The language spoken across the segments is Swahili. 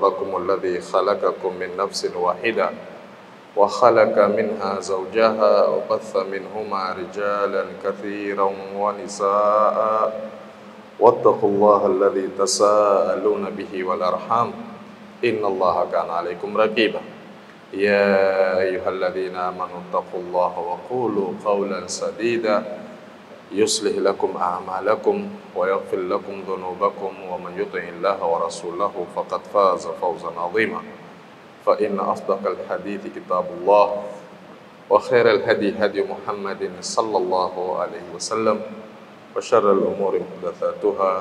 ربكم الذي خلقكم من نفس واحدة وخلق منها زوجها وبث منهما رجالا كثيرا ونساء واتقوا الله الذي تساءلون به والأرحام إن الله كان عليكم رقيبا يا أيها الذين آمنوا اتقوا الله وقولوا قولا سديدا يصلح لكم أعمالكم ويغفر لكم ذنوبكم ومن يطع الله ورسوله فقد فاز فوزا عظيما فإن أصدق الحديث كتاب الله وخير الهدي هدي محمد صلى الله عليه وسلم وشر الأمور محدثاتها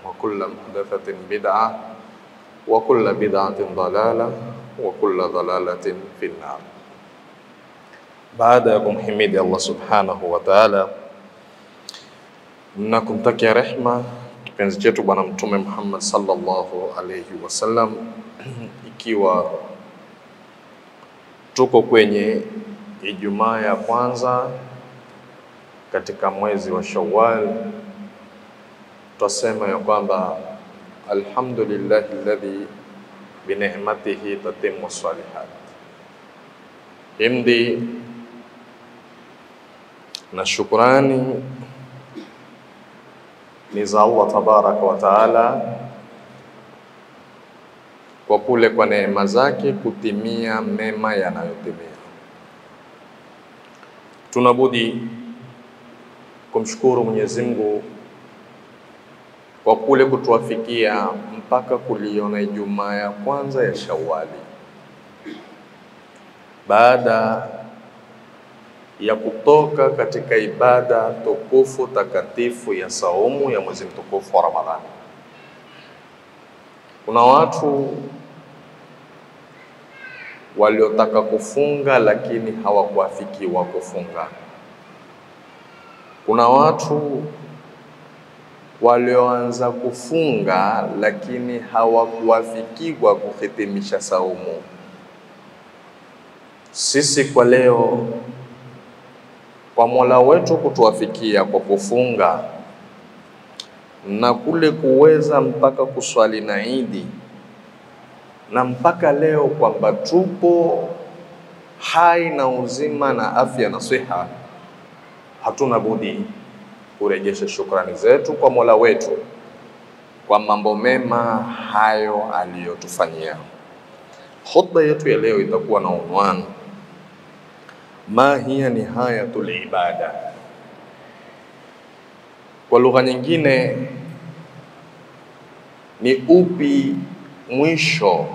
وكل محدثة بدعة وكل بدعة ضلالة وكل ضلالة في النار. Baada ya kumhimidi Allah subhanahu wa ta'ala na kumtakia rehma kipenzi chetu bwana mtume Muhammad sallallahu alayhi wasallam, ikiwa tuko kwenye Ijumaa ya kwanza katika mwezi wa Shawwal, tutasema ya kwamba alhamdulillahi alladhi bi ni'matihi tatimmu salihat. Himdi na shukrani ni za Allah tabaraka wa taala kwa kule kwa neema zake kutimia mema yanayotimia. Tunabudi kumshukuru Mwenyezi Mungu kwa kule kutuafikia mpaka kuliona Ijumaa ya kwanza ya Shawwali, baada ya kutoka katika ibada tukufu takatifu ya saumu ya mwezi mtukufu wa Ramadhani. Kuna watu waliotaka kufunga lakini hawakuafikiwa kufunga. Kuna watu walioanza kufunga lakini hawakuafikiwa kuhitimisha saumu. Sisi kwa leo, kwa Mola wetu kutuafikia kwa kufunga na kule kuweza mpaka kuswali na Idi, na mpaka leo kwamba tupo hai na uzima na afya na siha, hatuna budi kurejesha shukrani zetu kwa Mola wetu kwa mambo mema hayo aliyotufanyia. Khutba yetu ya leo itakuwa na unwani ma hiya nihayatul ibada. Kwa lugha nyingine, ni upi mwisho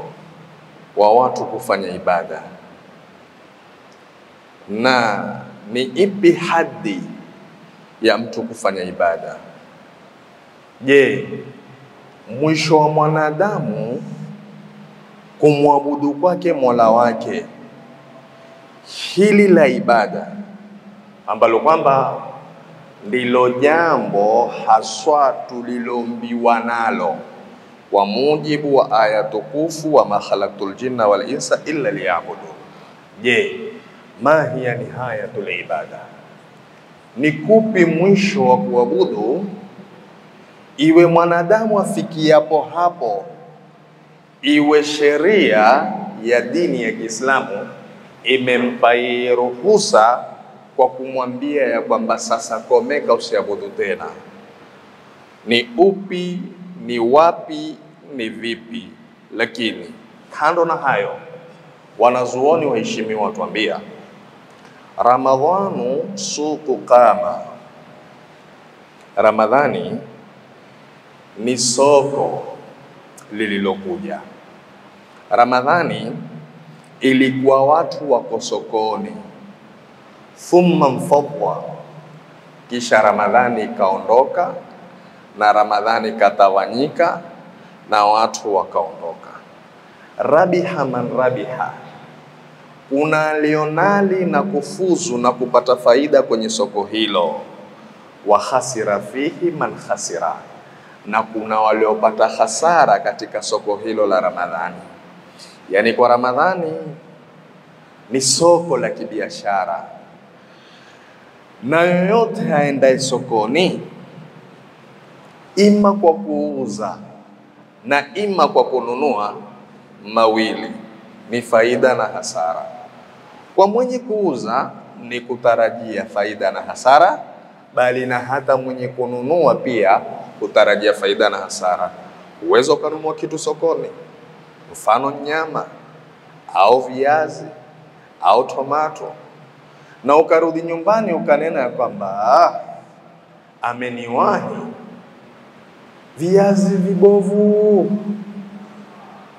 wa watu kufanya ibada, na ni ipi hadhi ya mtu kufanya ibada. Je, mwisho wa mwanadamu kumwabudu kwake Mola wake, hili la ibada ambalo kwamba ndilo jambo haswa tulilombiwa nalo kwa mujibu wa aya tukufu wa ma khalaqtul jinna wal insa illa liya'budun. Je, ma hiya nihayatul ibada? Ni kupi mwisho wa kuabudu? Iwe mwanadamu afikiapo hapo, iwe sheria ya dini ya Kiislamu imempa ruhusa kwa kumwambia ya kwamba sasa komeka, usiabudu tena. Ni upi, ni wapi, ni vipi? Lakini kando na hayo, wanazuoni waheshimiwa watuambia Ramadhanu suku qama. Ramadhani ni soko lililokuja. Ramadhani ilikuwa watu wako sokoni, thumma mfadwa, kisha Ramadhani ikaondoka na Ramadhani katawanyika na watu wakaondoka. Rabiha man rabiha, kuna lionali na kufuzu na kupata faida kwenye soko hilo. Wa khasira fihi man khasira, na kuna waliopata hasara katika soko hilo la Ramadhani. Yani kwa Ramadhani ni soko la kibiashara, na yoyote aendaye sokoni ima kwa kuuza na ima kwa kununua, mawili, ni faida na hasara. Kwa mwenye kuuza ni kutarajia faida na hasara, bali na hata mwenye kununua pia kutarajia faida na hasara. Uwezo ukanunua kitu sokoni, mfano nyama au viazi au tomato, na ukarudi nyumbani ukanena ya kwamba ameniwahi, viazi vibovu,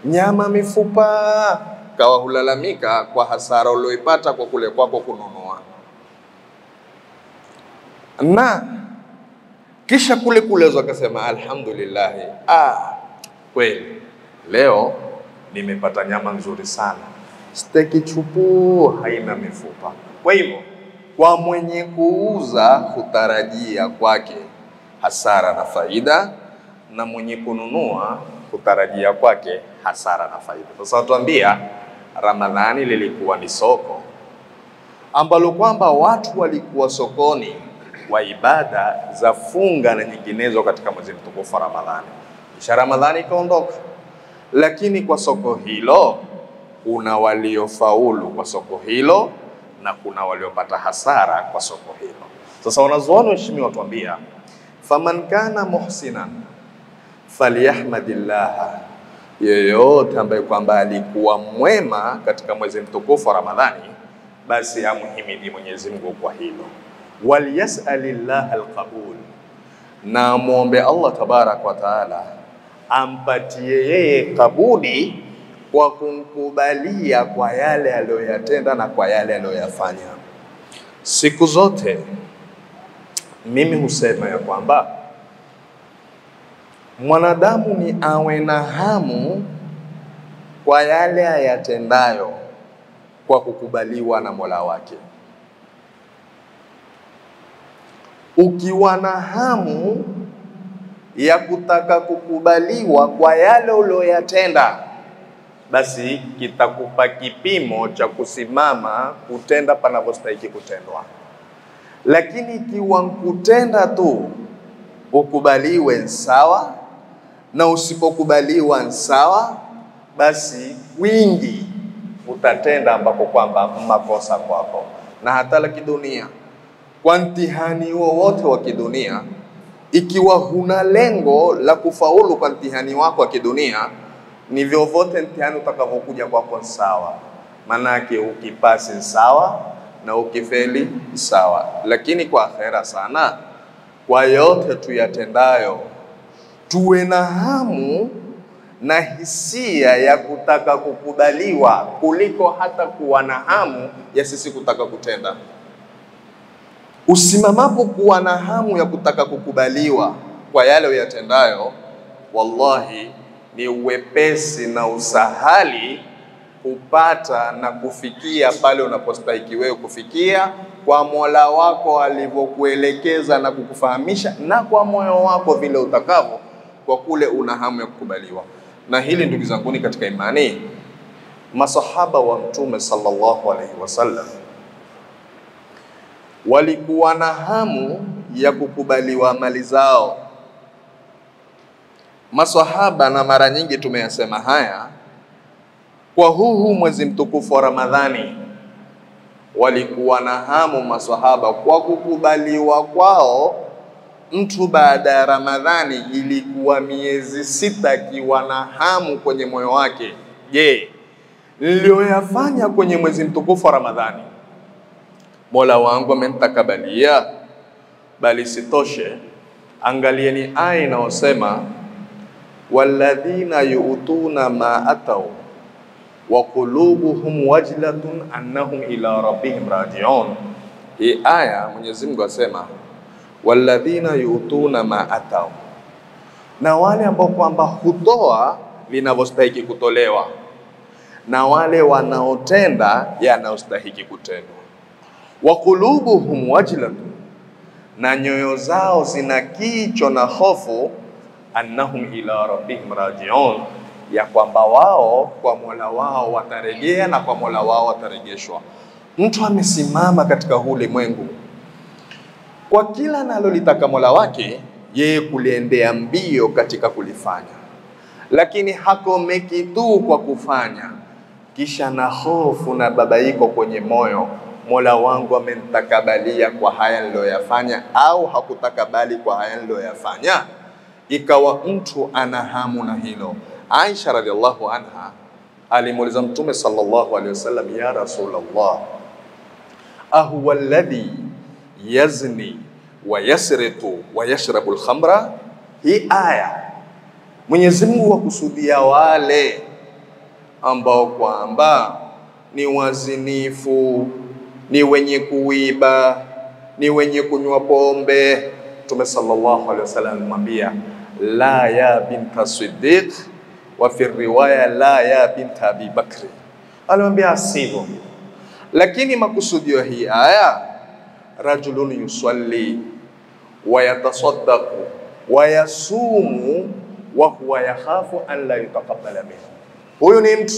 nyama mifupa, kawa hulalamika kwa hasara ulioipata kwa kule kwako kununua. Na kisha kule kulezwa akasema alhamdulillah, kweli leo nimepata nyama nzuri sana, steki chupu, haina mifupa. Kwa hivyo kwa mwenye kuuza kutarajia kwake hasara na faida, na mwenye kununua kutarajia kwake hasara na faida. Sasa tuambia, Ramadhani lilikuwa ni soko ambalo kwamba watu walikuwa sokoni wa ibada za funga na nyinginezo katika mwezi mtukufu wa Ramadhani. Kisha Ramadhani ikaondoka, lakini kwa soko hilo kuna waliofaulu kwa soko hilo na kuna waliopata hasara kwa soko hilo. Sasa wanazuoni heshimiwa tuambia, faman kana muhsinan falyahmadillah, yeyote ambaye kwamba alikuwa mwema katika mwezi mtukufu wa Ramadhani, basi amhimidi Mwenyezi Mungu kwa hilo. Walyasalillah alqabul, na muombe Allah tabarak wa taala ampatie yeye kabuli kwa kumkubalia kwa yale aliyoyatenda na kwa yale aliyoyafanya. Siku zote mimi husema ya kwamba mwanadamu ni awe na hamu kwa yale ayatendayo kwa kukubaliwa na Mola wake. Ukiwa na hamu ya kutaka kukubaliwa kwa yale uliyoyatenda, basi kitakupa kipimo cha kusimama kutenda panapostahili kutendwa. Lakini ikiwa kutenda tu ukubaliwe sawa, na usipokubaliwa sawa, basi wingi utatenda ambapo kwamba makosa kwako. Na hata la kidunia, kwa mtihani wowote wa kidunia, ikiwa huna lengo la kufaulu kwa mtihani wako wa kidunia, ni vyovyote mtihani utakavyokuja kwako sawa. Manake ukipasi sawa na ukifeli sawa. Lakini kwa akhera sana, kwa yote tuyatendayo tuwe na hamu na hisia ya kutaka kukubaliwa kuliko hata kuwa na hamu ya sisi kutaka kutenda. Usimamapo kuwa na hamu ya kutaka kukubaliwa kwa yale uyatendayo, wallahi ni uwepesi na usahali kupata na kufikia pale unapostahili wewe kufikia, kwa Mola wako alivyokuelekeza na kukufahamisha, na kwa moyo wako vile utakavyo, kwa kule una hamu ya kukubaliwa. Na hili ndugu zangu ni katika imani, masahaba wa Mtume sallallahu alaihi wasallam walikuwa na hamu ya kukubaliwa amali zao. Masahaba, na mara nyingi tumeyasema haya, kwa huu mwezi mtukufu wa Ramadhani walikuwa na hamu masahaba kwa kukubaliwa kwao. Mtu baada ya Ramadhani ilikuwa miezi 6 akiwa na hamu kwenye moyo wake, je, niliyoyafanya kwenye mwezi mtukufu wa Ramadhani Mola wangu amenitakabalia? Bali sitoshe, angalieni aya inayosema walladhina yu'tuna ma ataw wa qulubuhum wajlatun annahum ila rabbihim raji'un. Hii aya Mwenyezi Mungu asema walladhina yu'tuna ma ataw, na wale ambao kwamba hutoa vinavyostahili kutolewa, na wale wanaotenda yanayostahili kutendwa. Wa qulubuhum wajlatun, na nyoyo zao zina kicho na hofu, annahum ila rabbihim raji'un, ya kwamba wao kwa Mola wao watarejea na kwa Mola wao watarejeshwa. Mtu amesimama katika ulimwengu kwa kila analolitaka Mola wake, yeye kuliendea mbio katika kulifanya. lakini hakomeki tu kwa kufanya, kisha na hofu na babaiko kwenye moyo, Mola wangu amenitakabalia kwa haya niliyoyafanya au hakutakabali kwa haya niliyoyafanya. Ikawa mtu ana hamu na hilo. Aisha radhiallahu anha alimuuliza Mtume sallallahu alaihi wasallam, ya Rasulullah, ahuwa alladhi yazni wa yasriqu wa yashrabu al-khamra? Hii aya Mwenyezi Mungu wakusudia wale ambao kwamba ni wazinifu, ni wenye kuiba, ni wenye kunywa pombe. Mtume sallallahu alaihi wasallam alimwambia, la ya binta Siddiq, wa fi riwaya la ya binta Abi Bakri. Alimwambia asivyo. Lakini makusudio hii aya, rajulun yusalli wa yatasaddaqu wa yasumu wa huwa yakhafu an la yutaqabbala minhu. Huyu ni mtu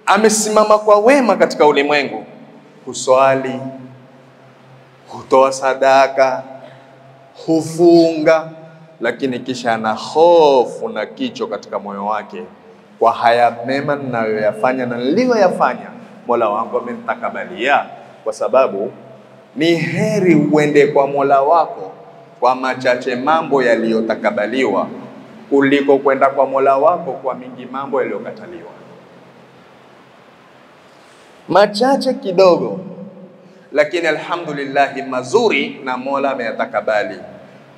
amesimama kwa wema katika ulimwengu, kuswali, hutoa sadaka, hufunga, lakini kisha ana hofu na kicho katika moyo wake, kwa haya mema ninayoyafanya na niliyoyafanya Mola wangu amenitakabalia. Kwa sababu ni heri uende kwa Mola wako kwa machache mambo yaliyotakabaliwa kuliko kwenda kwa Mola wako kwa mingi mambo yaliyokataliwa. Machache kidogo, lakini alhamdulillah mazuri na Mola ameyatakabali,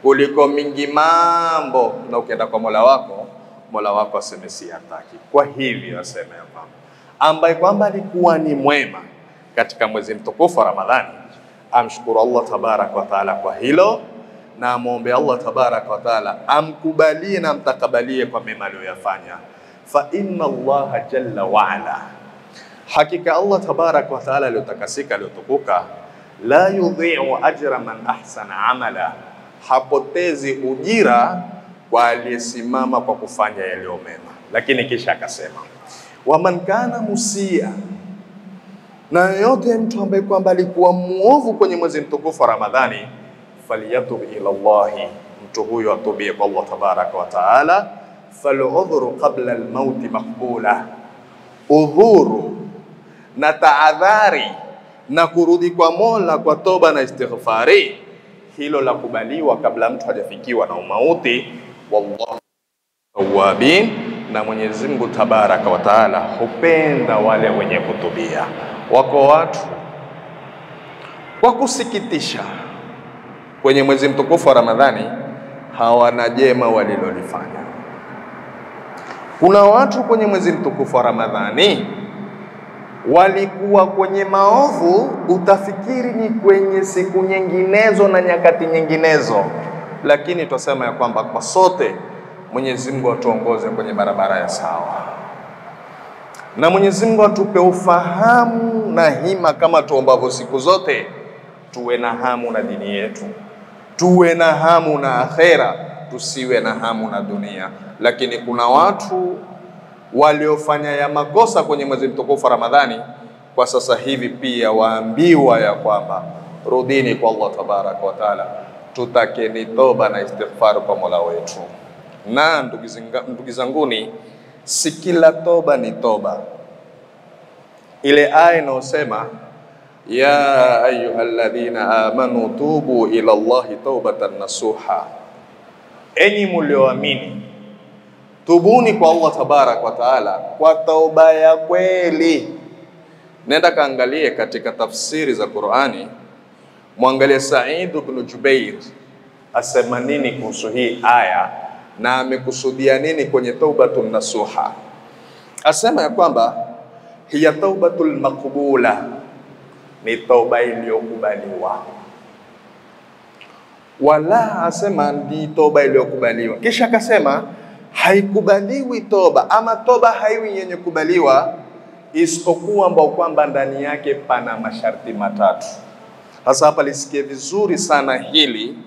kuliko mingi mambo na ukienda kwa Mola wako aseme si hataki. Kwa hivyo asema ya kwamba ambaye kwamba alikuwa ni mwema katika mwezi mtukufu wa Ramadhani, amshukuru Allah tabarak wa taala kwa hilo, na muombe Allah tabarak wa taala amkubalie na amtakabalie kwa mema aliyoyafanya. Fa inna Allah jalla wa ala, hakika Allah tabarak wa taala aliyotakasika, aliyotukuka, la yudhi'u ajra man ahsana amala, hapotezi ujira kwa aliyesimama kwa kufanya yaliyo mema. Lakini kisha akasema, wa man kana musia, na yote mtu ambaye kwamba alikuwa muovu kwenye mwezi mtukufu wa Ramadhani, falyatub ila Allah, mtu huyo atubie kwa Allah tabaraka wa taala. Fal'udhru qabla al-mauti maqbula, udhuru na taadhari na kurudi kwa Mola kwa toba na istighfari, hilo la kubaliwa kabla mtu hajafikiwa na umauti. Wallahu tawwabin, na Mwenyezi Mungu tabaraka wa taala hupenda wale wenye kutubia. Wako watu wa kusikitisha kwenye mwezi mtukufu wa Ramadhani hawana jema walilolifanya. Kuna watu kwenye mwezi mtukufu wa Ramadhani walikuwa kwenye maovu, utafikiri ni kwenye siku nyinginezo na nyakati nyinginezo, lakini twasema ya kwamba kwa sote Mwenyezi Mungu atuongoze kwenye barabara ya sawa, na Mwenyezi Mungu atupe ufahamu na hima, kama tuombavyo siku zote, tuwe na hamu na dini yetu, tuwe na hamu na akhera, tusiwe na hamu na dunia. Lakini kuna watu waliofanya ya makosa kwenye mwezi mtukufu wa Ramadhani, kwa sasa hivi pia waambiwa ya kwamba rudini kwa Allah tabaraka wa taala, tutakeni toba na istighfar kwa Mola wetu. Na ndugu zanguni, si kila toba ni toba. Ile aya inayosema ya ayyuhalladhina amanu tubu ila Allahi taubatan nasuha, enyi mlioamini, tubuni kwa Allah tabarak wa taala kwa tauba ya kweli. Nenda kaangalie katika tafsiri za Qur'ani, muangalie Sa'id ibn Jubair asema nini kuhusu hii aya na amekusudia nini kwenye taubatun nasuha. Asema ya kwamba hiya taubatul maqbula, ni tauba iliyokubaliwa. Wala asema ni toba iliyokubaliwa. Kisha akasema haikubaliwi toba, ama toba haiwi yenye kubaliwa isipokuwa ambao kwamba ndani yake pana masharti matatu. Sasa hapa lisikie vizuri sana hili,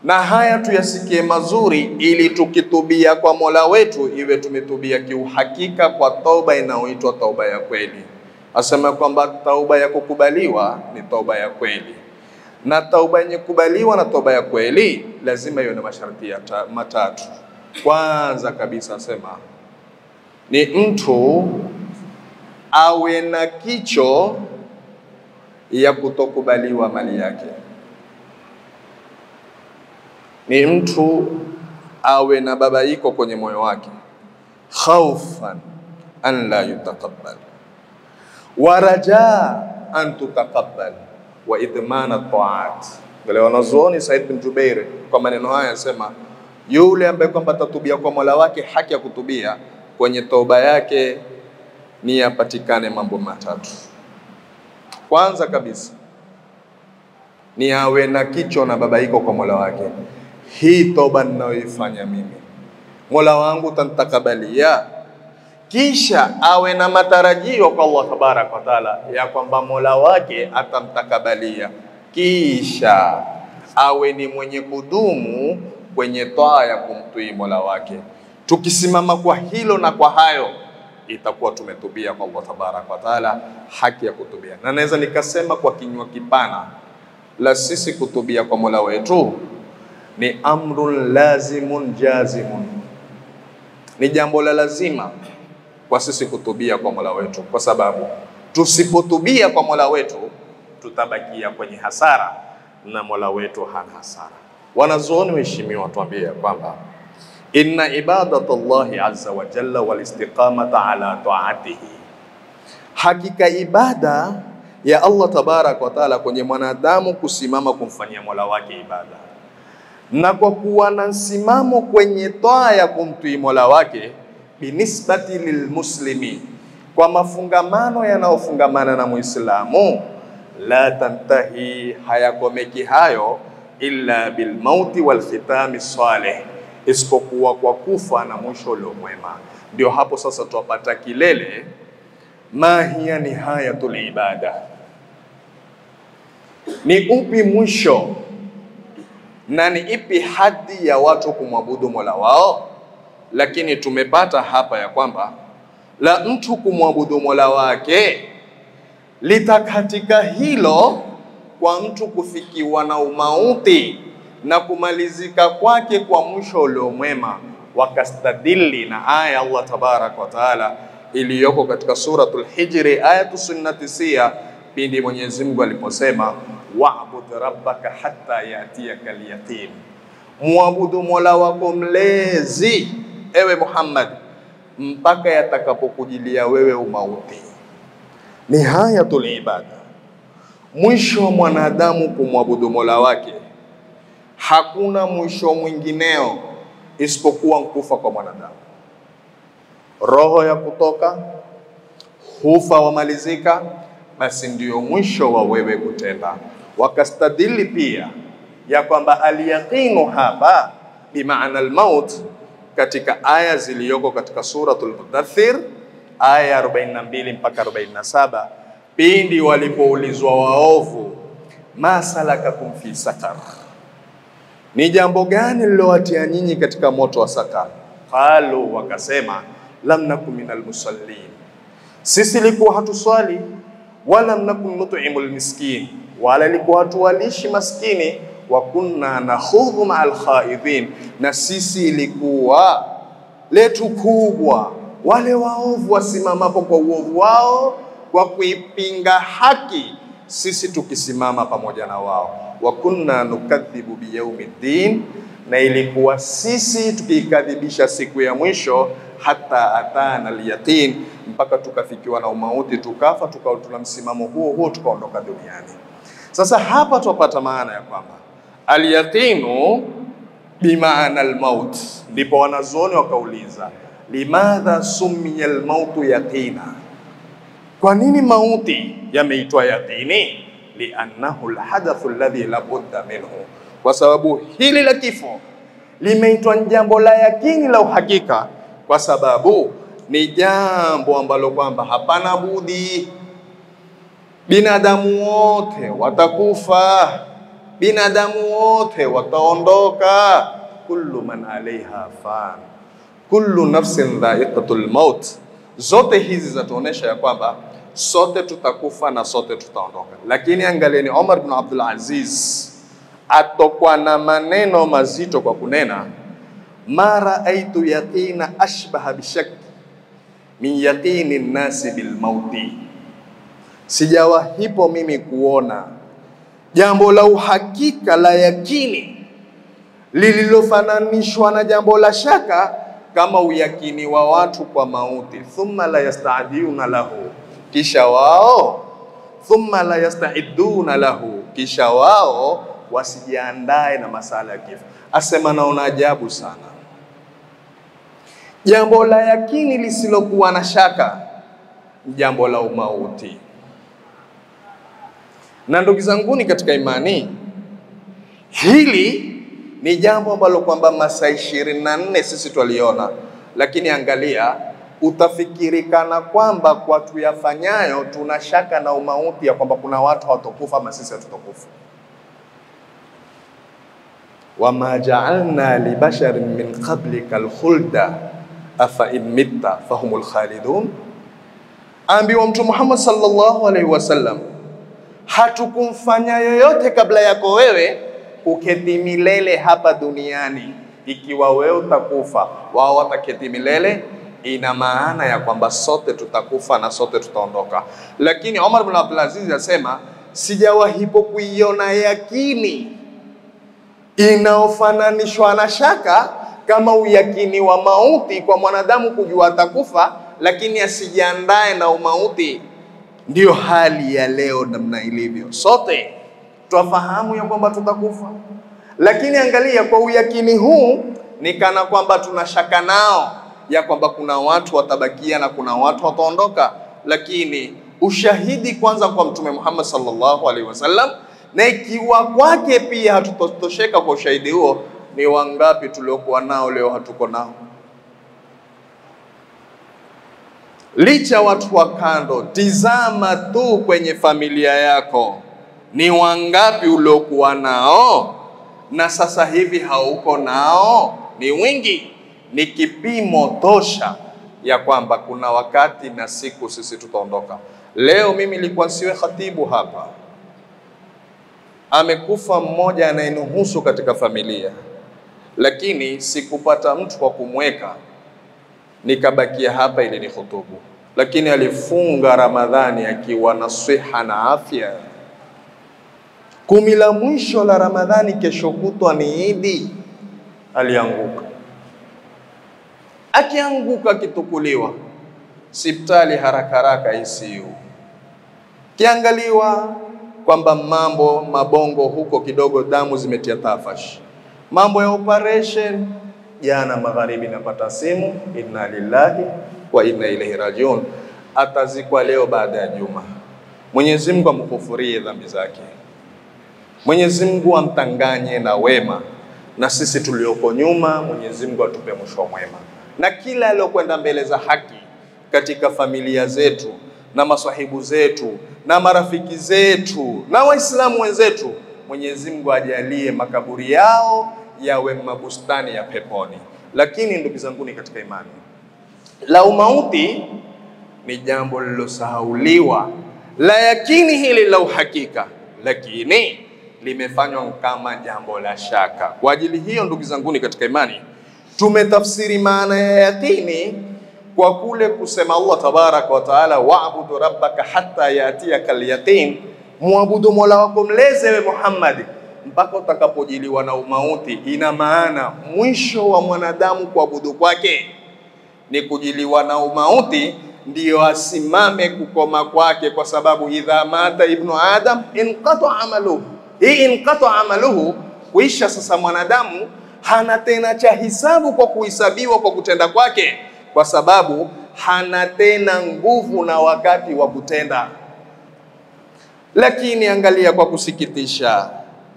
na haya tuyasikie mazuri, ili tukitubia kwa Mola wetu iwe tumetubia kiuhakika kwa toba inayoitwa toba ya kweli. Asema kwamba tauba ya kukubaliwa ni toba ya kweli, na tauba yenye kubaliwa na toba ya kweli lazima iwe na masharti matatu. Kwanza kabisa asema ni mtu awe na kicho ya kutokubaliwa mali yake. Ni mtu awe na babaiko kwenye moyo wake, khaufan an la yutaqabbal wa rajaa an tutaqabbal wa idman at-ta'at. Wale wanazuoni Said bin Jubair kwa maneno haya anasema yule ambaye kwamba tatubia kwa Mola wake haki ya kutubia, kwenye toba yake ni yapatikane mambo matatu. Kwanza kabisa ni awe na kicho na babaiko kwa Mola wake. Hii toba ninayoifanya mimi, Mola wangu tanitakabalia. Kisha awe na matarajio kwa Allah tabarak wa taala ya kwamba Mola wake atamtakabalia. Kisha awe ni mwenye kudumu kwenye toa ya kumtii Mola wake. Tukisimama kwa hilo na kwa hayo, itakuwa tumetubia kwa Allah tabarak wa taala haki ya kutubia. Na naweza nikasema kwa kinywa kipana, la sisi kutubia kwa Mola wetu ni amrun lazimun jazimun, ni jambo la lazima kwa sisi kutubia kwa Mola wetu, kwa sababu tusipotubia kwa Mola wetu tutabakia kwenye hasara na Mola wetu hana hasara. Wanazuoni waheshimiwa tuambie kwamba inna ibadatallahi azza wa jalla wal istiqamata ala ta'atihi, hakika ibada ya Allah tabarak wa taala kwenye mwanadamu kusimama kumfanyia Mola wake ibada, na kwa kuwa na msimamo kwenye toa ya kumtii Mola wake, binisbati lilmuslimi, kwa mafungamano yanayofungamana na Muislamu, la tantahi, hayakomeki hayo illa bilmauti wal khitami salih, isipokuwa kwa kufa na mwisho ulio mwema. Ndio hapo sasa tupata kilele, ma hiya nihayatul ibada, ni upi mwisho na ni ipi hadi ya watu kumwabudu Mola wao. Lakini tumepata hapa ya kwamba la mtu kumwabudu Mola wake litakatika hilo kwa mtu kufikiwa na umauti na kumalizika kwake kwa mwisho ulio mwema. Wakastadili na aya Allah tabarak wa taala iliyoko katika suratul Hijri ayatu sunnatisia, pindi Mwenyezi Mungu aliposema wa'bud rabbaka hatta yatiyaka al-yaqin, muabudu Mola wako mlezi ewe Muhammad mpaka yatakapokujilia wewe umauti. Nihayatul ibada, mwisho wa mwanadamu kumwabudu Mola wake, hakuna mwisho mwingineo isipokuwa kufa kwa mwanadamu. Roho ya kutoka, hufa wamalizika, basi ndio mwisho wa wewe kutenda. Wakastadili pia ya kwamba al-yaqinu hapa bimaana al-maut katika aya zilizoko katika suratul Mudaththir aya 42 mpaka 47, pindi walipoulizwa waovu, ma salakakum fi sakar, ni jambo gani lilowatia nyinyi katika moto wa sakar? Qalu, wakasema lam nakum minal musallin, sisi likuwa hatuswali, wala nakum nut'imul miskin, wala likuwa hatuwalishi maskini, wa kunna nakhudhu ma'al khaidhin, na sisi ilikuwa letu kubwa wale waovu wasimamapo kwa uovu wao kwa kuipinga haki, sisi tukisimama pamoja na wao. Wa kunna nukadhibu biyaumiddin, na ilikuwa sisi tukikadhibisha siku ya mwisho, hata atana al-yaqin, mpaka tukafikiwa na umauti, tukafa, tukawa tuna msimamo huo tukaondoka duniani. Sasa hapa tupata maana ya kwamba al-yaqinu bimaana al-maut. Ndipo wanazuoni wakauliza, limadha summiya al-mautu yaqina, kwa nini mauti yameitwa yaqini? Liannahu al-hadathu alladhi la budda minhu, kwa sababu hili la kifo limeitwa jambo la yakini la uhakika, kwa sababu ni jambo ambalo kwamba hapana budi. Binadamu wote watakufa, binadamu wote wataondoka. Kullu man alaiha fan, kullu nafsin dha'iqatul maut. Zote hizi zatuonesha ya kwamba sote tutakufa na sote tutaondoka. Lakini angalieni Umar ibn Abdul Aziz atokwa na maneno mazito kwa kunena, ma raaitu yaqina ashbaha bishak min yaqini nasi bil mauti, sijawahipo mimi kuona jambo la uhakika la yakini lililofananishwa na jambo la shaka kama uyakini wa watu kwa mauti. Thumma la yasta'duna lahu, kisha wao thumma la yasta'iduna lahu, kisha wao wasijiandae na masala ya kifo. Asema naona ajabu sana jambo la yakini lisilokuwa na shaka, jambo la umauti. Na ndugu zanguni katika imani, hili ni jambo ambalo kwamba masaa 24 sisi tuliona, lakini angalia, utafikirikana kwamba kwa tuyafanyayo tunashaka na umauti ya kwamba kuna watu hawatokufa ama sisi hatutokufa. Wama ja'alna li basharin min qablika al-khulda afa in mitta fahumul khalidun. Ambiwa Mtume Muhammad sallallahu alaihi wasallam, hatukumfanya yoyote kabla yako wewe kuketi milele hapa duniani. Ikiwa wewe utakufa, wao wataketi milele, ina maana ya kwamba sote tutakufa na sote tutaondoka. Lakini Umar ibn Abdul Aziz yasema, sijawahipo kuiona yakini inaofananishwa na shaka kama uyakini wa mauti kwa mwanadamu kujua atakufa lakini asijiandae na umauti. Ndio hali ya leo namna ilivyo. Sote tufahamu ya kwamba tutakufa, lakini angalia kwa uyakini huu ni kana kwamba tunashaka nao ya kwamba kuna watu watabakia na kuna watu wataondoka. Lakini ushahidi kwanza kwa Mtume Muhammad sallallahu alaihi wasallam, na ikiwa kwake pia hatutosheka kwa ushahidi huo, ni wangapi tuliokuwa nao leo hatuko nao? Licha watu wa kando, tizama tu kwenye familia yako, ni wangapi uliokuwa nao na sasa hivi hauko nao? Ni wingi. Ni kipimo tosha ya kwamba kuna wakati na siku sisi tutaondoka. Leo mimi nilikuwa siwe khatibu hapa, amekufa mmoja anayenuhusu katika familia, lakini sikupata mtu kwa kumweka, nikabakia hapa ili ni khutubu. Lakini alifunga Ramadhani akiwa na siha na afya. 10 la mwisho la Ramadhani, kesho kutwa ni Idi, alianguka. Akianguka kitukuliwa hospitali haraka ICU. Kiangaliwa kwamba mambo mabongo huko kidogo, damu zimetia tafash. Mambo ya operation, jana magharibi napata simu, inna lillahi wa inna ilaihi rajiun, atazikwa leo baada ya juma. Mwenyezi Mungu amkufurie dhambi zake, Mwenyezi Mungu amtanganye na wema, na sisi tulioko nyuma Mwenyezi Mungu atupe mwisho mwema. Na kila aliyokwenda mbele za haki katika familia zetu na masahibu zetu na marafiki zetu na waislamu wenzetu, Mwenyezi Mungu ajalie makaburi yao yawe mabustani ya peponi. Lakini ndugu zangu ni katika imani, la umauti ni jambo lilosahauliwa, la yakini hili la uhakika, lakini limefanywa kama jambo la shaka. Kwa ajili hiyo ndugu zangu ni katika imani, tumetafsiri maana ya yakini kwa kule kusema Allah tabaraka wa taala, wa'budu rabbaka hatta yatiyaka al-yaqin, muabudu Mola wako mleze we Muhammad mpaka utakapojiliwa na umauti. Ina maana mwisho wa mwanadamu kuabudu kwake ni kujiliwa na umauti, ndiyo asimame kukoma kwake, kwa sababu idha mata ibnu adam inqata amaluhu. Hii inqata amaluhu, kuisha sasa mwanadamu hana tena cha hisabu kwa kuhesabiwa kwa kutenda kwake, kwa sababu hana tena nguvu na wakati wa kutenda. Lakini angalia kwa kusikitisha,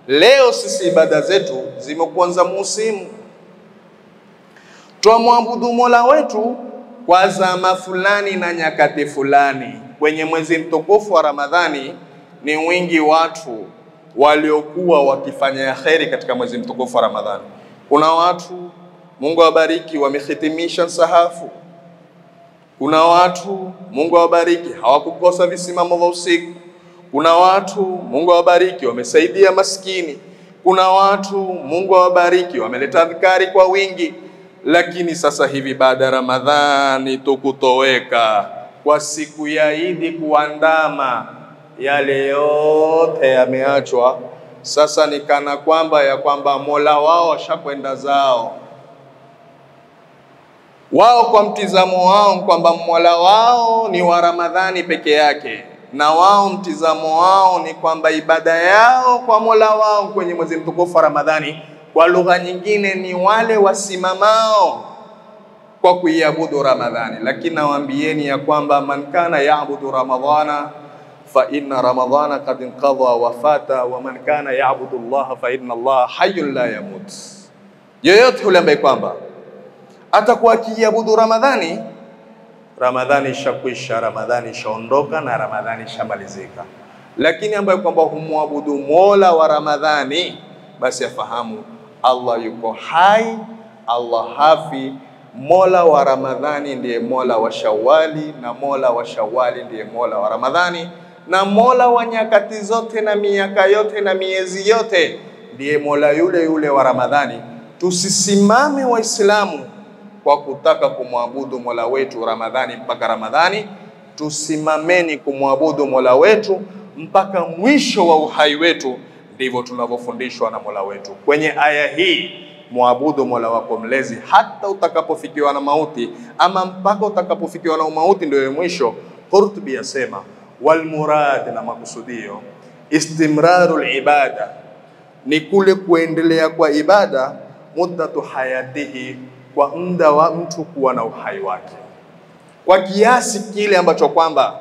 leo sisi ibada zetu zimekuanza musimu. Tuamwabudu Mola wetu kwa zama fulani na nyakati fulani. Kwenye mwezi mtukufu wa Ramadhani ni wingi watu waliokuwa wakifanya kheri katika mwezi mtukufu wa Ramadhani. Kuna watu Mungu awabariki wamehitimisha sahafu. Kuna watu Mungu awabariki hawakukosa visimamo vya usiku. Kuna watu Mungu awabariki wamesaidia maskini. Kuna watu Mungu awabariki wameleta adhkari kwa wingi. Lakini sasa hivi baada ya Ramadhani tukutoweka kwa siku ya Idi kuandama, yale yote yameachwa. Sasa ni kana kwamba Mola wao shakwenda zao. Wao kwa mtizamo wao kwamba Mola wao ni wa Ramadhani peke yake, na wao mtizamo wao ni kwamba ibada yao kwa Mola wao kwenye mwezi mtukufu wa Ramadhani, kwa lugha nyingine, ni wale wasimamao kwa kuiabudu Ramadhani. Lakini nawaambieni ya kwamba man kana yaabudu Ramadhana fa inna Ramadhana qad inqadha wa fata, wa man kana yaabudu Allah fa inna Allah hayyun la yamut. Yeyote yule ambaye kwamba atakuwa akiabudu Ramadhani, Ramadhani ishakwisha, Ramadhani ishaondoka na Ramadhani ishamalizika. Lakini ambaye kwamba humwabudu Mola wa Ramadhani, basi afahamu Allah yuko hai, Allah hafi. Mola wa Ramadhani ndiye Mola wa Shawali, na Mola wa Shawali ndiye Mola wa Ramadhani, na Mola wa nyakati zote na miaka yote na miezi yote ndiye Mola yule yule wa Ramadhani. Tusisimame Waislamu kwa kutaka kumwabudu Mola wetu Ramadhani mpaka Ramadhani. Tusimameni kumwabudu Mola wetu mpaka mwisho wa uhai wetu. Ndivyo tunavyofundishwa na Mola wetu kwenye aya hii. Muabudu Mola wako mlezi hata utakapofikiwa na mauti, ama mpaka utakapofikiwa na mauti ndio mwisho. Qurtubi yasema wal murad, na makusudio istimrarul ibada, ni kule kuendelea kwa ibada, muddatu hayatihi, kwa muda wa mtu kuwa na uhai wake, kwa kiasi kile ambacho kwamba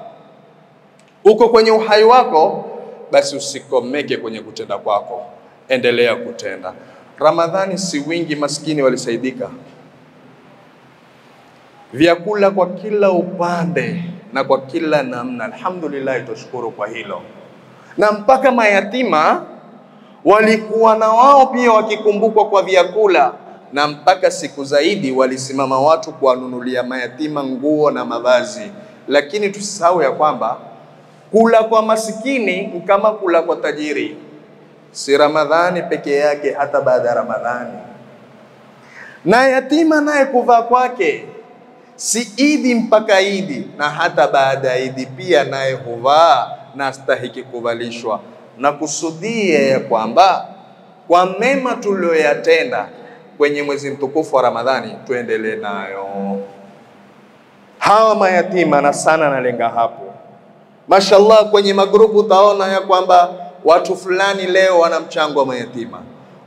uko kwenye uhai wako, basi usikomeke kwenye kutenda kwako, endelea kutenda. Ramadhani si wingi, maskini walisaidika, vyakula kwa kila upande na kwa kila namna. Alhamdulillah, tushukuru kwa hilo. Na mpaka mayatima walikuwa na wao pia wakikumbukwa kwa vyakula, na mpaka siku zaidi walisimama watu kuwanunulia mayatima nguo na mavazi. Lakini tusisahau ya kwamba kula kwa masikini kama kula kwa tajiri. Si Ramadhani peke yake, hata baada ya Ramadhani. Na yatima naye kuvaa kwake si Idi mpaka Idi, na hata baada ya Idi pia naye huvaa na astahiki kuvalishwa. Na kusudia ya kwamba kwa mema tulioyatenda kwenye mwezi mtukufu wa Ramadhani tuendelee nayo. Hawa mayatima, na sana nalenga hapo, mashallah, kwenye magrupu utaona ya kwamba watu fulani leo wana mchango wa mayatima,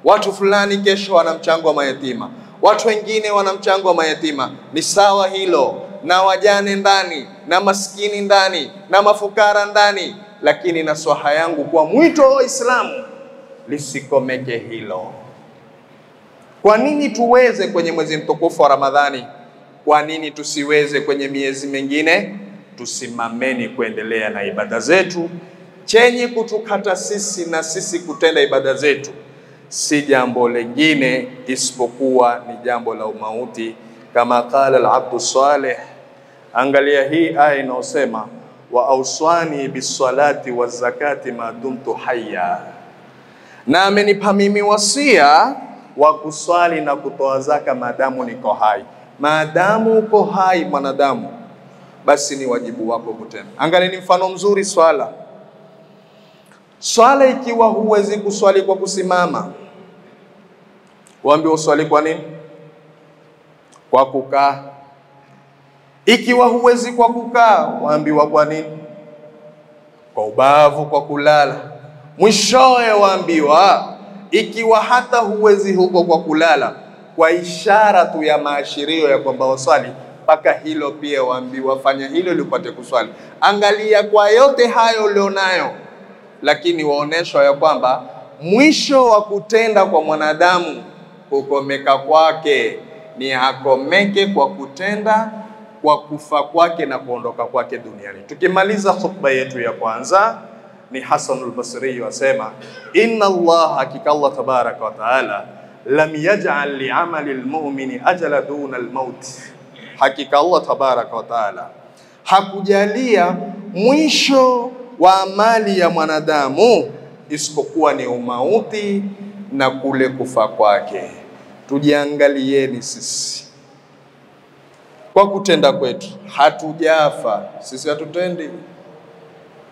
watu fulani kesho wana mchango wa mayatima, watu wengine wana mchango wa mayatima. Ni sawa hilo, na wajane ndani, na maskini ndani, na mafukara ndani. Lakini naswaha yangu kwa mwito wa Waislamu, lisikomeke hilo. Kwa nini tuweze kwenye mwezi mtukufu wa Ramadhani? Kwa nini tusiweze kwenye miezi mingine? Tusimameni kuendelea na ibada zetu. Chenye kutukata sisi na sisi kutenda ibada zetu si jambo lingine isipokuwa ni jambo la umauti, kama qala al-abdu salih. Angalia hii aya inayosema wa auswani bisalati wazakati ma dumtu hayya, na amenipa mimi wasia wa kuswali na kutoa zaka maadamu niko hai. Maadamu uko hai mwanadamu, basi ni wajibu wako kutenda. Angalia ni mfano mzuri swala. Swala ikiwa huwezi kuswali kwa kusimama, waambiwa uswali kwa nini? Kwa kukaa. Ikiwa huwezi kwa kukaa, waambiwa kwa nini? Kwa ubavu, kwa kulala. Mwishowe waambiwa ikiwa hata huwezi huko kwa kulala, kwa ishara tu ya maashirio ya kwamba waswali, mpaka hilo pia waambiwa fanya hilo ili upate kuswali. Angalia kwa yote hayo ulionayo, lakini waoneshwa ya kwamba mwisho wa kutenda kwa mwanadamu kukomeka kwake ni akomeke kwa kutenda, kwa kufa kwake na kuondoka kwake duniani. Tukimaliza khutba yetu ya kwanza, ni Hasan al-Basri wasema inna Allah, hakika Allah tabaraka wa taala, lam yaj'al li'amali al-mu'mini ajala duna al-maut. Hakika Allah tabaraka wa taala hakujalia mwisho wa amali ya mwanadamu isipokuwa ni umauti na kule kufa kwake. tujiangalieni sisi. Kwa kutenda kwetu hatujafa, sisi hatutendi.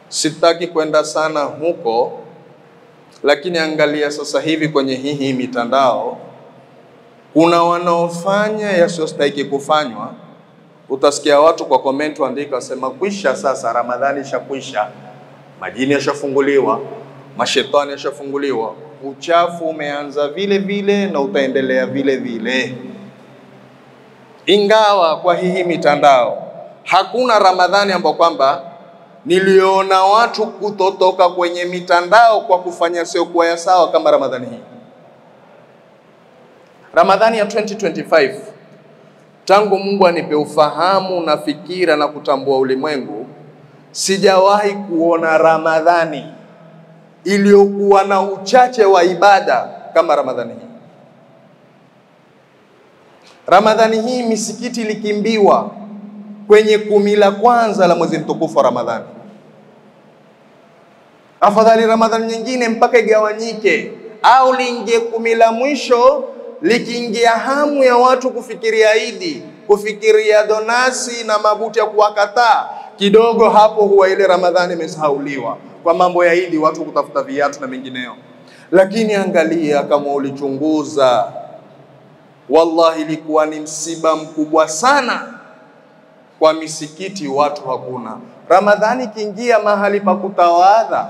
Sitaki kwenda sana huko, lakini angalia sasa hivi kwenye hii mitandao kuna wanaofanya yasiyostahili kufanywa. Utasikia watu kwa comment waandika wasema kwisha sasa, Ramadhani ishakwisha, majini yashafunguliwa, mashetani yashafunguliwa. Uchafu umeanza vile vile na utaendelea vile vile. Ingawa kwa hii mitandao hakuna Ramadhani ambapo kwamba niliona watu kutotoka kwenye mitandao kwa kufanya sio kwa ya sawa kama Ramadhani hii. Ramadhani ya 2025, tangu Mungu anipe ufahamu na fikira na kutambua ulimwengu, sijawahi kuona Ramadhani iliyokuwa na uchache wa ibada kama Ramadhani hii. Ramadhani hii misikiti likimbiwa kwenye 10 la kwanza la mwezi mtukufu wa Ramadhani. Afadhali Ramadhani nyingine mpaka igawanyike, au liingie 10 la mwisho likiingia hamu ya watu kufikiria Idi, kufikiria donasi na mabuti ya kuwakataa, kidogo hapo huwa ile Ramadhani imesahauliwa kwa mambo ya Idi, watu kutafuta viatu na mengineo. Lakini angalia kama ulichunguza, wallahi ilikuwa ni msiba mkubwa sana. Kwa misikiti watu hakuna. Ramadhani kiingia mahali pa kutawadha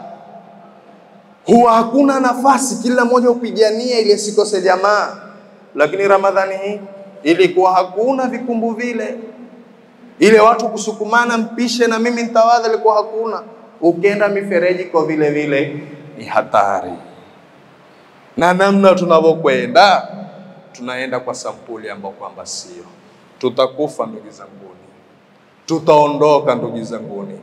huwa hakuna nafasi, kila mmoja upigania ili asikose jamaa. Lakini Ramadhani hii ilikuwa hakuna vikumbu vile, ile watu kusukumana mpishe na mimi nitawadha, ilikuwa hakuna. Ukienda mifereji kwa vile vile ni hatari. Na namna tunavyokwenda tunaenda kwa sampuli ambao kwamba sio. Tutakufa ndugu zanguni, tutaondoka ndugu zanguni.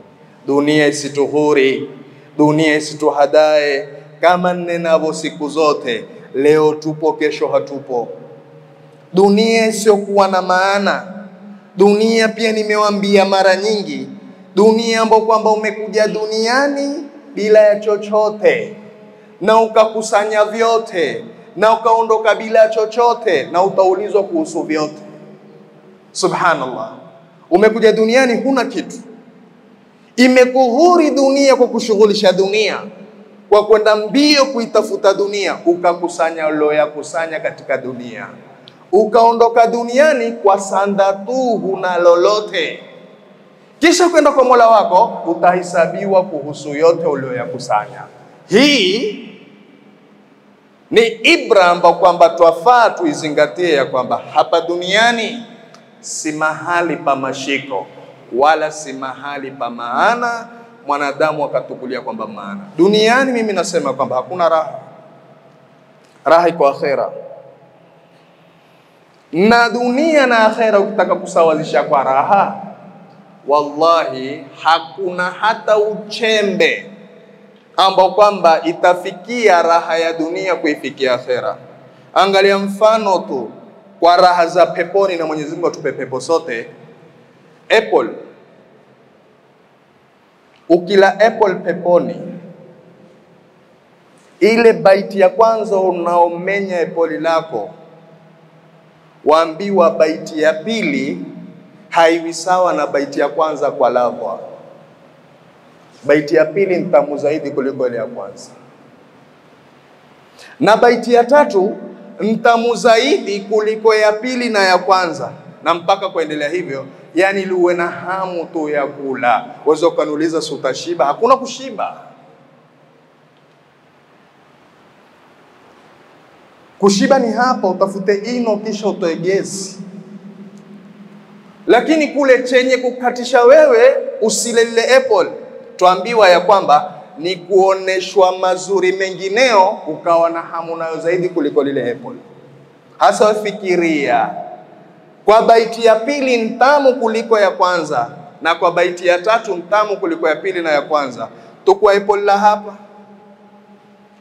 Dunia isituhuri, dunia isituhadae. Kama ninavyo siku zote, leo tupo kesho hatupo. Dunia isiyokuwa na maana. Dunia pia nimewaambia mara nyingi, dunia ambao kwamba umekuja duniani bila ya chochote na ukakusanya vyote na ukaondoka bila chochote na utaulizwa kuhusu vyote. Subhanallah. Umekuja duniani huna kitu. Imekuhuri dunia kwa kushughulisha dunia, kwa kwenda mbio kuitafuta dunia, ukakusanya uliyokusanya katika dunia. Ukaondoka duniani kwa sanda tu, huna lolote. Kisha kwenda kwa Mola wako utahesabiwa kuhusu yote uliyokusanya. Hii ni ibra ambayo kwamba twafaa tuizingatie, ya kwamba hapa duniani si mahali pa mashiko wala si mahali pa maana mwanadamu akatukulia kwamba maana. Duniani mimi nasema kwamba hakuna raha. Raha iko akhera. Na dunia na akhera ukitaka kusawazisha kwa raha, wallahi hakuna hata uchembe ambao kwamba itafikia raha ya dunia kuifikia akhera. Angalia mfano tu kwa raha za peponi, na Mwenyezi Mungu atupe pepo sote. Apple. Ukila apple peponi, ile baiti ya kwanza unaomenya apple lako, waambiwa baiti ya pili haiwi sawa na baiti ya kwanza kwa ladha. Baiti ya pili ni tamu zaidi kuliko ile ya kwanza. Na baiti ya tatu ni tamu zaidi kuliko ya pili na ya kwanza. Na mpaka kuendelea hivyo, yani liwe na hamu tu ya kula. Wewe ukaniuliza si utashiba? Hakuna kushiba. Kushiba ni hapa utafute ino kisha utoe gesi. Lakini kule chenye kukatisha wewe usile lile apple, tuambiwa ya kwamba ni kuoneshwa mazuri mengineo ukawa na hamu nayo zaidi kuliko lile apple. Hasa fikiria, kwa baiti ya pili ntamu kuliko ya kwanza, na kwa baiti ya tatu ntamu kuliko ya pili na ya kwanza. Tukua apple la hapa,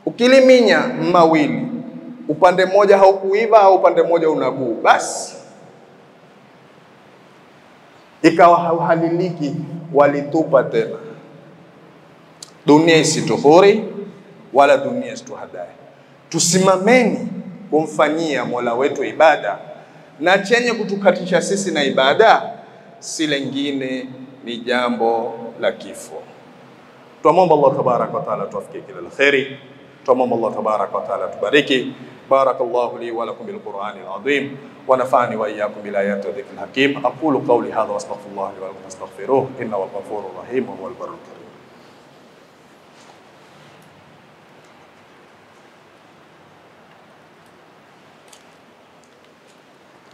ukiliminya mawili, upande mmoja haukuiva au upande mmoja unaguu, basi ikawa hauhaliliki, walitupa tena. Dunia isituhuri wala dunia isituhadae. Tusimameni kumfanyia Mola wetu ibada, na chenye kutukatisha sisi na ibada si lingine ni jambo la kifo. Tuombe Allah tabaraka wa taala tuwafikie kila la kheri. Tuombe Allah tabaraka wa taala tubariki. Barakallahu li wa lakum bil Qur'anil azim wa nafa'ani wa iyyakum bil ayati wa dhikril hakim. Aqulu qawli hadha wa astaghfirullah li wa lakum fastaghfiruhu innahu huwal ghafurur rahim wa huwal barrul karim.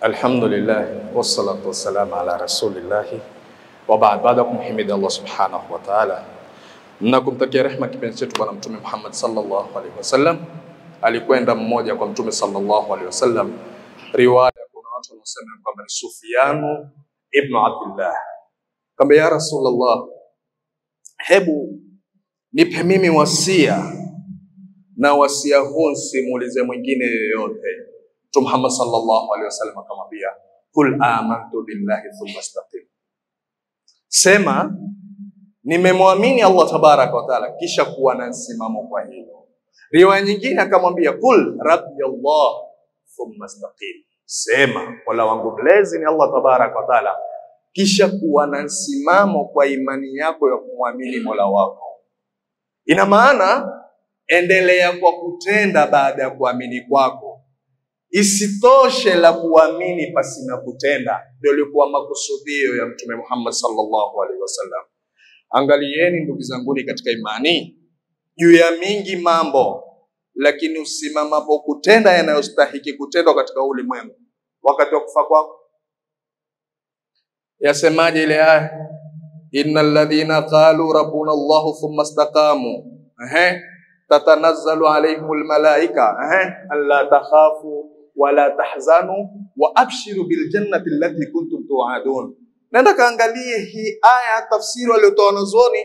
Alhamdulillah wassalatu wassalamu ala rasulillah wa ba'd. Baada kumhimidi Allah subhanahu wa ta'ala na kumtakia rehema kipenzi chetu bwana Mtume Muhammad sallallahu alaihi wasallam, alikwenda mmoja kwa Mtume sallallahu alaihi wasallam. Riwaya kuna watu wanasema kwamba ni Sufyan ibn Abdullah, kama ya Rasulullah, hebu nipe mimi wasia, na wasia huu simuulize mwingine yoyote. Mtume Muhammad sallallahu alaihi wasallam akamwambia, kul amantu billahi thumma istaqim, sema nimemwamini Allah tabaraka wa taala kisha kuwa na msimamo kwa hilo. Riwaya nyingine akamwambia, kul rabbi Allah thumma istaqim, sema Mola wangu mlezi ni Allah tabaraka wa taala kisha kuwa na msimamo kwa imani yako ya kumwamini Mola wako. Ina maana endelea kwa kutenda baada ya kuamini kwako. Isitoshe la kuamini pasina kutenda. Ndio ilikuwa makusudio ya Mtume Muhammad sallallahu alaihi wasallam. Angalieni ndugu zanguni katika imani, juu ya mingi mambo, lakini usimamapo kutenda yanayostahiki kutendwa katika ulimwengu wakati wa kufa kwako. Yasemaje ile aya, innal ladhina qalu rabbuna Allah thumma istaqamu tatanazzalu alayhimul malaika alla takhafu wala tahzanu wa abshiru bil jannati allati kuntum tu'adun. Nenda kaangalie hii aya, tafsiri waliotoa wanazuoni,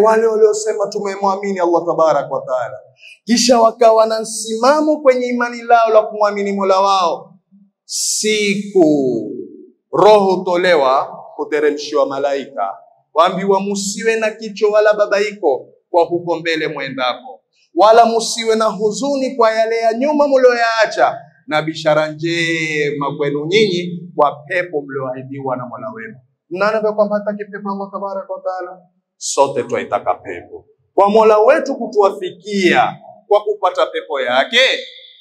wale waliosema tumemwamini Allah tabarak wa taala kisha wakawa na msimamo kwenye imani lao la kumwamini Mola wao, siku roho tolewa kuteremshiwa malaika, waambiwa musiwe na kicho wala babaiko kwa huko mbele mwendako, wala musiwe na huzuni kwa yale ya nyuma mlioyaacha, na bishara njema kwenu nyinyi kwa pepo mlioahidiwa na Mola wenu. Nani ambaye kwamba hataki pepo Allah tabaraka wa taala? Sote twaitaka pepo. Kwa Mola wetu kutuwafikia kwa kupata pepo yake,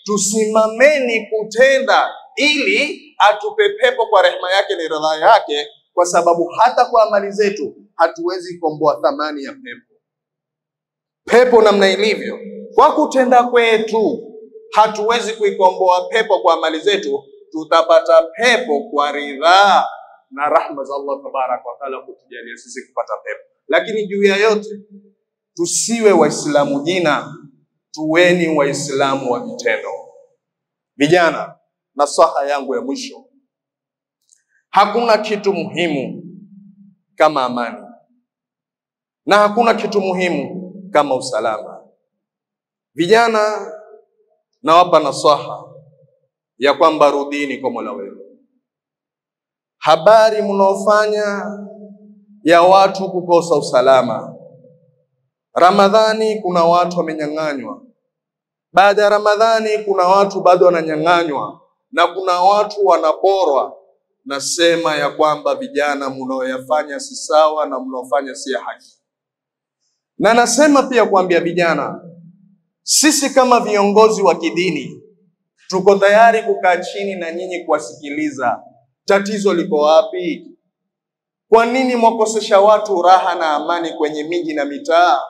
tusimameni kutenda ili atupe pepo kwa rehema yake na ridha yake, kwa sababu hata kwa amali zetu hatuwezi komboa thamani ya pepo. Pepo namna ilivyo, kwa kutenda kwetu hatuwezi kuikomboa pepo kwa amali zetu. Tutapata pepo kwa ridha na rahma za Allah tabaraka wa taala kutujalia sisi kupata pepo. Lakini juu ya yote, tusiwe waislamu jina, tuweni waislamu wa vitendo. Vijana, nasaha yangu ya mwisho, hakuna kitu muhimu kama amani, na hakuna kitu muhimu kama usalama. Vijana, nawapa nasaha ya kwamba rudini kwa Mola wenu. Habari mnaofanya ya watu kukosa usalama, Ramadhani kuna watu wamenyang'anywa, baada ya Ramadhani kuna watu bado wananyang'anywa, na kuna watu wanaporwa. Nasema ya kwamba vijana, mnaoyafanya si sawa na mnaofanya si haki. Na nasema pia kuambia vijana, sisi kama viongozi wa kidini tuko tayari kukaa chini na nyinyi kuwasikiliza. Tatizo liko wapi? Kwa nini mwakosesha watu raha na amani kwenye miji na mitaa?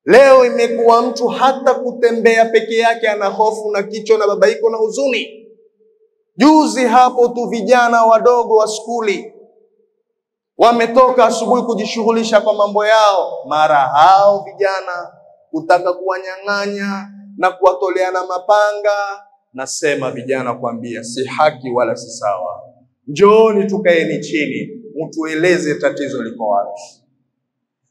Leo imekuwa mtu hata kutembea peke yake ana hofu na kichwa na babaiko na huzuni. Juzi hapo tu vijana wadogo wa skuli wametoka asubuhi kujishughulisha kwa mambo yao, mara hao vijana kutaka kuwanyang'anya na kuwatoleana mapanga. Nasema vijana kuambia, si haki wala si sawa. Njooni tukaeni chini, mtueleze tatizo liko wapi.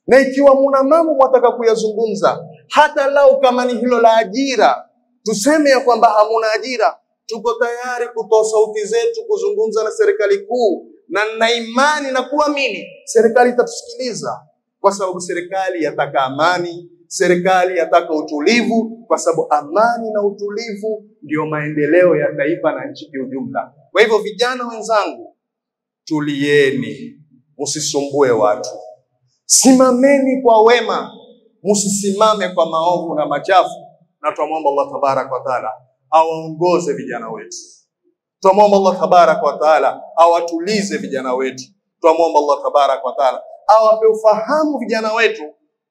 Na ikiwa muna mambo mwataka kuyazungumza, hata lau kama ni hilo la ajira, tuseme ya kwamba hamuna ajira, tuko tayari kutoa sauti zetu kuzungumza na serikali kuu, na imani na kuamini serikali itatusikiliza, kwa sababu serikali yataka amani, Serikali yataka utulivu, kwa sababu amani na utulivu ndio maendeleo ya taifa na nchi kwa ujumla. Kwa hivyo vijana wenzangu, tulieni, msisumbue watu. Simameni kwa wema, msisimame kwa maovu na machafu. Na tuombe Allah tabarak wa taala awaongoze vijana wetu. Tuombe Allah tabarak wa taala awatulize vijana wetu. Tuombe Allah tabarak wa taala awape ufahamu vijana wetu,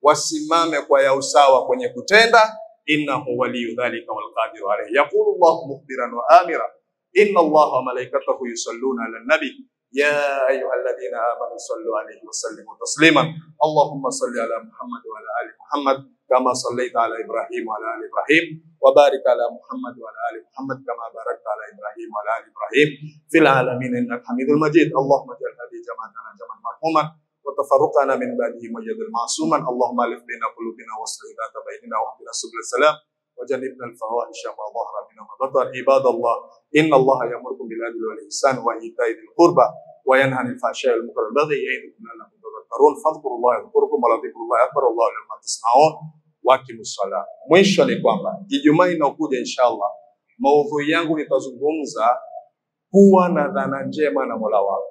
wasimame kwa ya usawa kwenye kutenda. Innahu waliyu dhalika wal qadiru alayhi. Yaqulu Allah mukhbiran wa amira, inna Allah wa malaikatahu yusalluna ala nabi ya ayyuhalladhina amanu sallu alayhi wa sallimu taslima. Allahumma salli ala Muhammad wa ala ali Muhammad kama sallaita ala Ibrahim wa ala ali Ibrahim, wa barik ala Muhammad wa ala ali Muhammad kama barakta ala Ibrahim wa ala ali Ibrahim fil alamin innaka Hamidul Majid. Allahumma ij'al hadhihi jama'atana jam'an marhuman وتفرقنا من بعده مجد المعصوما. اللهم الف بين قلوبنا واصلح ذات بيننا واهدنا سبل السلام وجنبنا الفواحش ما ظهر منها وما بطن. عباد الله، ان الله يأمركم بالعدل والاحسان وايتاء ذي القربى وينهى عن الفحشاء والمنكر والبغي يعظكم لعلكم تذكرون. فاذكروا الله يذكركم ولذكر الله اكبر والله يعلم ما تصنعون. Waqimus salah. Mwisho ni kwamba Ijumaa inayokuja inshallah maudhui yangu nitazungumza kuwa na dhana njema na Mola wako.